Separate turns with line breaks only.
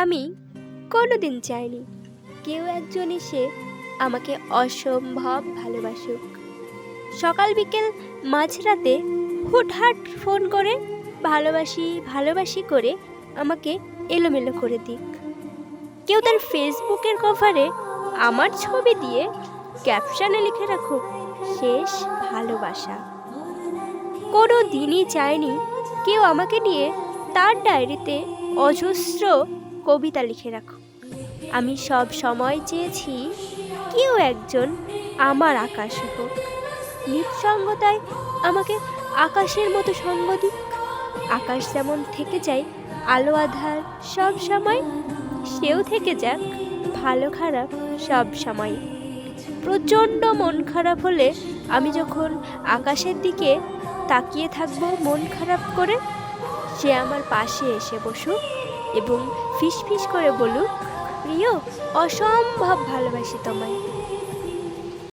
আমি কোনোদিন চাইনি কেউ একজন এসে আমাকে অসম্ভব ভালোবাসুক। সকাল বিকেল মাঝরাতে হুটহাট ফোন করে ভালোবাসি ভালোবাসি করে আমাকে এলোমেলো করে দিক। কেউ তার ফেসবুকের কভারে আমার ছবি দিয়ে ক্যাপশনে লিখে রাখুক শেষ ভালোবাসা। কোনো দিনই চায়নি কেউ আমাকে নিয়ে তার ডায়েরিতে অজস্র কবিতা লিখে রাখুক। আমি সব সময় চেয়েছি কেউ একজন আমার আকাশ হোক, নিঃসঙ্গতায় আমাকে আকাশের মতো সঙ্গ দিক। আকাশ যেমন থেকে যায় আলো আধার সব সময়, সেও থেকে যাক ভালো খারাপ সব সময়। প্রচণ্ড মন খারাপ হলে আমি যখন আকাশের দিকে তাকিয়ে থাকবো মন খারাপ করে, সে আমার পাশে এসে বসুক এবং ফিসফিস করে বলুক, প্রিয় অসম্ভব ভালোবাসি তোমায়।